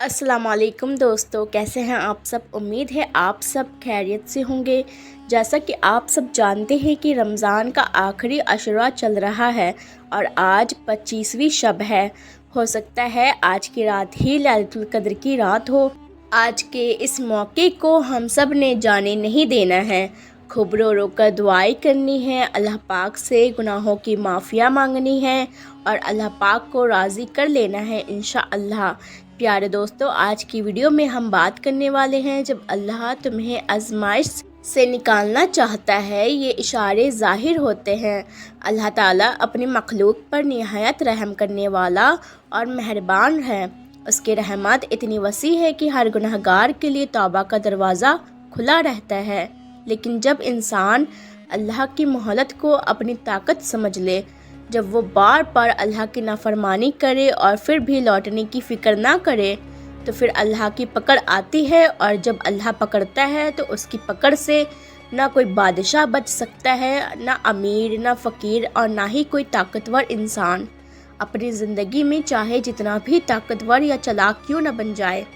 अस्सलाम वालेकुम दोस्तों, कैसे हैं आप सब। उम्मीद है आप सब खैरियत से होंगे। जैसा कि आप सब जानते हैं कि रमज़ान का आखिरी अशरा चल रहा है और आज 25वीं शब है। हो सकता है आज की रात ही लैलतुल कद्र की रात हो। आज के इस मौके को हम सब ने जाने नहीं देना है। खूब रो रो कर दुआएं करनी है, अल्लाह पाक से गुनाहों की माफ़िया मांगनी है और अल्लाह पाक को राज़ी कर लेना है इंशाअल्लाह। प्यारे दोस्तों, आज की वीडियो में हम बात करने वाले हैं जब अल्लाह तुम्हें आजमाइश से निकालना चाहता है, ये इशारे ज़ाहिर होते हैं। अल्लाह ताला अपनी मखलूक पर निहायत रहम करने वाला और मेहरबान है। उसकी रहमत इतनी वसी है कि हर गुनहगार के लिए तौबा का दरवाज़ा खुला रहता है। लेकिन जब इंसान अल्लाह की मोहलत को अपनी ताकत समझ ले, जब वो बार बार अल्लाह की नाफरमानी करे और फिर भी लौटने की फ़िक्र ना करे, तो फिर अल्लाह की पकड़ आती है। और जब अल्लाह पकड़ता है तो उसकी पकड़ से ना कोई बादशाह बच सकता है, ना अमीर, ना फ़कीर और ना ही कोई ताकतवर इंसान। अपनी ज़िंदगी में चाहे जितना भी ताकतवर या चालाक क्यों न बन जाए,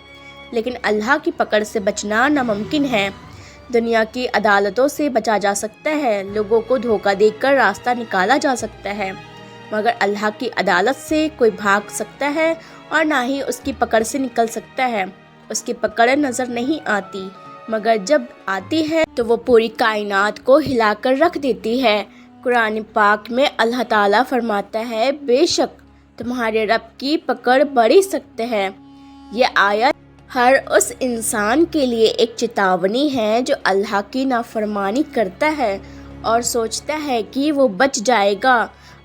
लेकिन अल्लाह की पकड़ से बचना नामुमकिन है। दुनिया की अदालतों से बचा जा सकता है, लोगों को धोखा देकर रास्ता निकाला जा सकता है, मगर अल्लाह की अदालत से कोई भाग सकता है और ना ही उसकी पकड़ से निकल सकता है। उसकी पकड़ नज़र नहीं आती, मगर जब आती है तो वो पूरी कायनात को हिलाकर रख देती है। कुरान पाक में अल्लाह ताला फरमाता है, बेशक तुम्हारे रब की पकड़ बड़ी सख्त है। ये आयत हर उस इंसान के लिए एक चेतावनी है जो अल्लाह की नाफरमानी करता है और सोचता है कि वो बच जाएगा।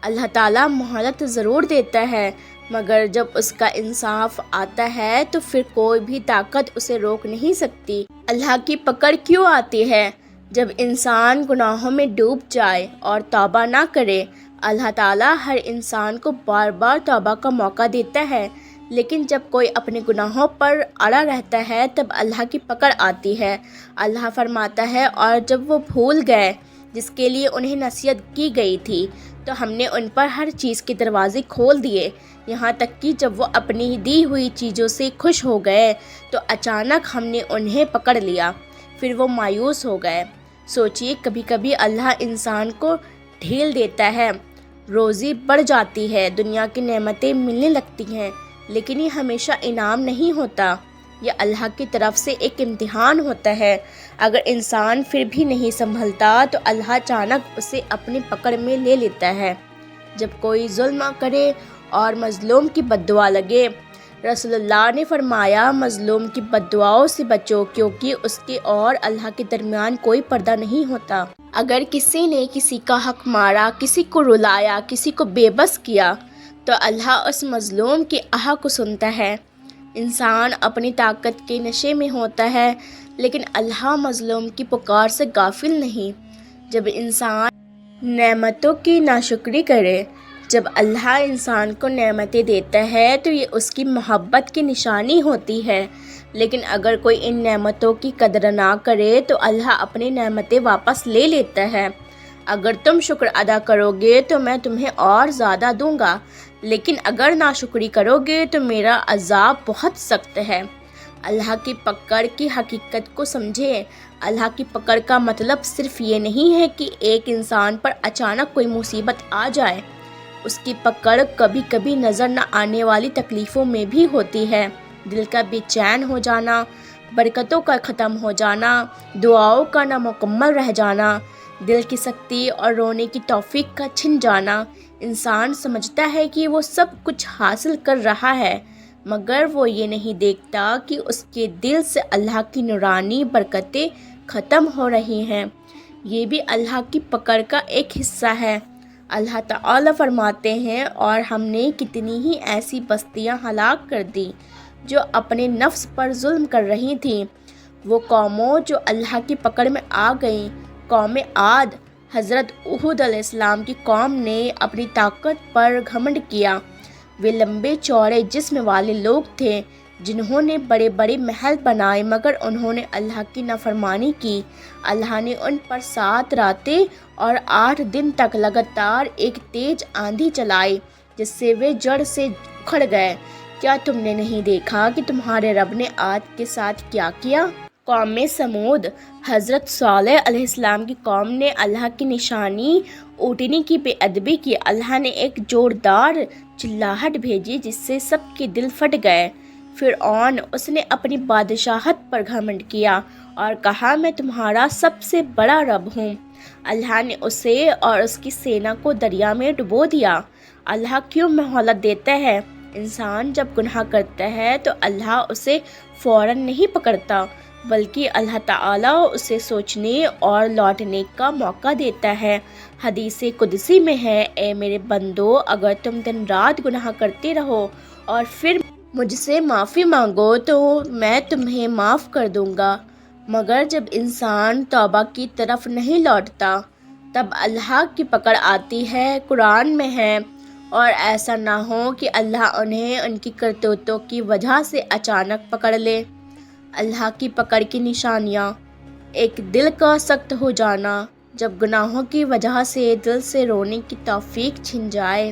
अल्लाह ताला मोहलत ज़रूर देता है, मगर जब उसका इंसाफ आता है तो फिर कोई भी ताकत उसे रोक नहीं सकती। अल्लाह की पकड़ क्यों आती है? जब इंसान गुनाहों में डूब जाए और तौबा ना करे। अल्लाह ताला हर इंसान को बार बार तौबा का मौका देता है, लेकिन जब कोई अपने गुनाहों पर अड़ा रहता है तब अल्लाह की पकड़ आती है। अल्लाह फरमाता है, और जब वो भूल गए जिसके लिए उन्हें नसीहत की गई थी, तो हमने उन पर हर चीज़ के दरवाजे खोल दिए, यहाँ तक कि जब वो अपनी दी हुई चीज़ों से खुश हो गए तो अचानक हमने उन्हें पकड़ लिया, फिर वो मायूस हो गए। सोचिए, कभी कभी अल्लाह इंसान को ढील देता है, रोज़ी बढ़ जाती है, दुनिया की नेमतें मिलने लगती हैं, लेकिन ये हमेशा इनाम नहीं होता। ये अल्लाह की तरफ से एक इम्तिहान होता है। अगर इंसान फिर भी नहीं संभलता तो अल्लाह अचानक उसे अपनी पकड़ में ले लेता है। जब कोई जुल्म करे और मज़लूम की बद्दुआ लगे, रसूलुल्लाह ने फरमाया, मज़लूम की बद्दुआओं से बचो, क्योंकि उसके और अल्लाह के दरमियान कोई पर्दा नहीं होता। अगर किसी ने किसी का हक मारा, किसी को रुलाया, किसी को बेबस किया, तो अल्लाह उस मज़लूम की आह को सुनता है। इंसान अपनी ताकत के नशे में होता है, लेकिन अल्लाह मज़लूम की पुकार से गाफिल नहीं। जब इंसान नेमतों की नाशुक्री करे, जब अल्लाह इंसान को नेमतें देता है तो ये उसकी मोहब्बत की निशानी होती है। लेकिन अगर कोई इन नेमतों की कदर ना करे तो अल्लाह अपनी नेमतें वापस ले लेता है। अगर तुम शुक्र अदा करोगे तो मैं तुम्हें और ज़्यादा दूंगा, लेकिन अगर नाशुक्री करोगे तो मेरा अज़ाब बहुत सख्त है। अल्लाह की पकड़ की हकीकत को समझें। अल्लाह की पकड़ का मतलब सिर्फ ये नहीं है कि एक इंसान पर अचानक कोई मुसीबत आ जाए। उसकी पकड़ कभी कभी नज़र न आने वाली तकलीफ़ों में भी होती है। दिल का बेचैन हो जाना, बरकतों का ख़त्म हो जाना, दुआओं का नामुकम्मल रह जाना, दिल की सख्ती और रोने की तौफीक का छिन जाना। इंसान समझता है कि वो सब कुछ हासिल कर रहा है, मगर वो ये नहीं देखता कि उसके दिल से अल्लाह की नूरानी बरकतें ख़त्म हो रही हैं। ये भी अल्लाह की पकड़ का एक हिस्सा है। अल्लाह ताला फरमाते हैं, और हमने कितनी ही ऐसी बस्तियां हलाक कर दी जो अपने नफ्स पर जुल्म कर रही थीं। वो कौमों जो अल्लाह की पकड़ में आ गईं, कौम आद, हज़रत उहद अलैहिस्सलाम की कौम ने अपनी ताकत पर घमंड किया। वे लंबे चौड़े जिस्म वाले लोग थे जिन्होंने बड़े बड़े महल बनाए, मगर उन्होंने अल्लाह की नाफरमानी की। अल्लाह ने उन पर 7 रातें और 8 दिन तक लगातार एक तेज आंधी चलाई, जिससे वे जड़ से उखड़ गए। کیا تم نے نہیں دیکھا کہ تمہارے رب نے عاد کے ساتھ کیا کیا؟ قوم سمود، حضرت صالح علیہ السلام کی قوم نے اللہ کی نشانی اونٹنی کی بے ادبی کی۔ اللہ نے ایک زوردار چلاہٹ بھیجی جس سے سب کے دل پھٹ گئے۔ فرعون، اس نے اپنی بادشاہت پر گھمنڈ کیا اور کہا میں تمہارا سب سے بڑا رب ہوں۔ اللہ نے اسے اور اس کی سینا کو دریا میں ڈبو دیا۔ اللہ کیوں مہلت دیتا ہے؟ انسان جب گناہ کرتا ہے تو اللہ اسے فوراً نہیں پکڑتا، بلکہ اللہ تعالیٰ اسے سوچنے اور لوٹنے کا موقع دیتا ہے۔ حدیث قدسی میں ہے، اے میرے بندو، اگر تم دن رات گناہ کرتے رہو اور پھر مجھ سے معافی مانگو تو میں تمہیں معاف کر دوں گا، مگر جب انسان توبہ کی طرف نہیں لوٹتا تب اللہ کی پکڑ آتی ہے۔ قرآن میں ہے، اور ایسا نہ ہو کہ اللہ انہیں ان کی کرتوتوں کی وجہ سے اچانک پکڑ لے۔ اللہ کی پکڑ کی نشانیاں: ایک، دل کا سخت ہو جانا، جب گناہوں کی وجہ سے دل سے رونے کی توفیق چھن جائے۔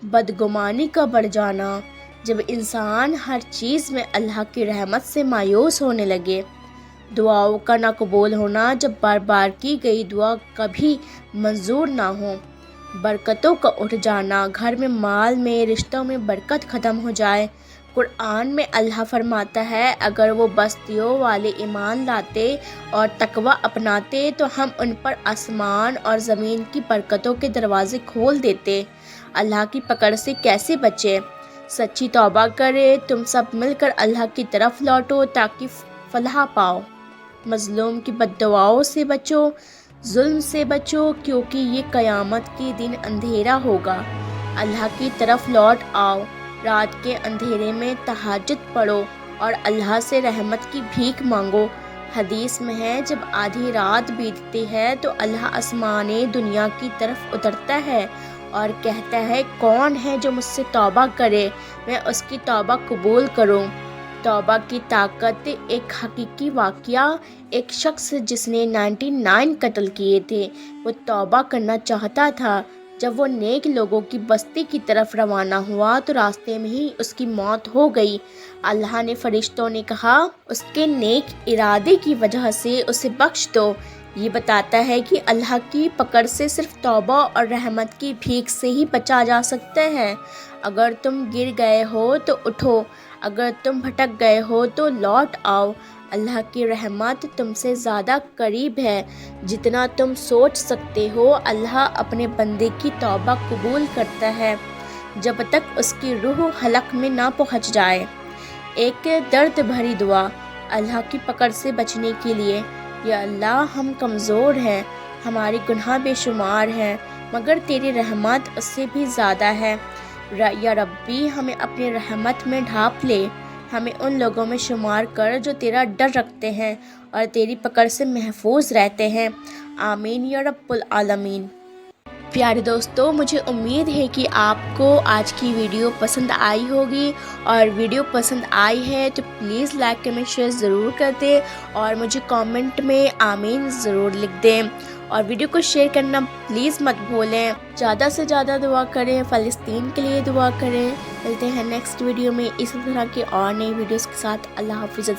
بدگمانی کا بڑھ جانا، جب انسان ہر چیز میں اللہ کی رحمت سے مایوس ہونے لگے۔ دعاؤں کا نہ قبول ہونا، جب بار بار کی گئی دعا کبھی منظور نہ ہو۔ برکتوں کا اٹھ جانا، گھر میں، مال میں، رشتوں میں برکت ختم ہو جائے۔ قرآن میں اللہ فرماتا ہے، اگر وہ بستیوں والے ایمان لاتے اور تقوی اپناتے تو ہم ان پر آسمان اور زمین کی برکتوں کے دروازے کھول دیتے۔ اللہ کی پکڑ سے کیسے بچے؟ سچی توبہ کرے، تم سب مل کر اللہ کی طرف لوٹو تاکہ فلاح پاؤ۔ مظلوم کی بد دعاؤں سے بچو، ظلم سے بچو، کیونکہ یہ قیامت کے دن اندھیرا ہوگا۔ اللہ کی طرف لوٹ آؤ، رات کے اندھیرے میں تہجد پڑھو اور اللہ سے رحمت کی بھیک مانگو۔ حدیث میں ہے، جب آدھی رات بیتتی ہے تو اللہ آسمان دنیا کی طرف اترتا ہے اور کہتا ہے، کون ہے جو مجھ سے توبہ کرے، میں اس کی توبہ قبول کروں۔ توبہ کی طاقت۔ ایک حقیقی واقعہ، ایک شخص جس نے 99 قتل کیے تھے، وہ توبہ کرنا چاہتا تھا۔ جب وہ نیک لوگوں کی بستی کی طرف روانہ ہوا تو راستے میں ہی اس کی موت ہو گئی۔ اللہ نے فرشتوں نے کہا، اس کے نیک ارادے کی وجہ سے اسے بخش دو۔ یہ بتاتا ہے کہ اللہ کی پکڑ سے صرف توبہ اور رحمت کی بھیک سے ہی بچا جا سکتا ہے۔ اگر تم گر گئے ہو تو اٹھو، اگر تم بھٹک گئے ہو تو لوٹ آؤ۔ اللہ کی رحمت تم سے زیادہ قریب ہے جتنا تم سوچ سکتے ہو۔ اللہ اپنے بندے کی توبہ قبول کرتا ہے جب تک اس کی روح حلق میں نہ پہنچ جائے۔ ایک درد بھری دعا اللہ کی پکڑ سے بچنے کے لیے: یا اللہ، ہم کمزور ہیں، ہمارے گناہ بے شمار ہیں، مگر تیری رحمت اس سے بھی زیادہ ہے۔ یا ربی، ہمیں اپنی رحمت میں ڈھانپ لے، ہمیں ان لوگوں میں شمار کر جو تیرا ڈر رکھتے ہیں اور تیری پکڑ سے محفوظ رہتے ہیں۔ آمین یا رب العالمین۔ پیارے دوستو، مجھے امید ہے کہ آپ کو آج کی ویڈیو پسند آئی ہوگی، اور ویڈیو پسند آئی ہے تو پلیز لائک کمنٹ شیئر ضرور کر دیں اور مجھے کامنٹ میں آمین ضرور لکھ دیں، اور ویڈیو کو شیئر کرنا پلیز مت بھولیں۔ زیادہ سے زیادہ دعا کریں، فلسطین کے لیے دعا کریں۔ ملتے ہیں نیکسٹ ویڈیو میں اسی طرح کی اور نئی ویڈیوز کے ساتھ۔ اللہ حافظ۔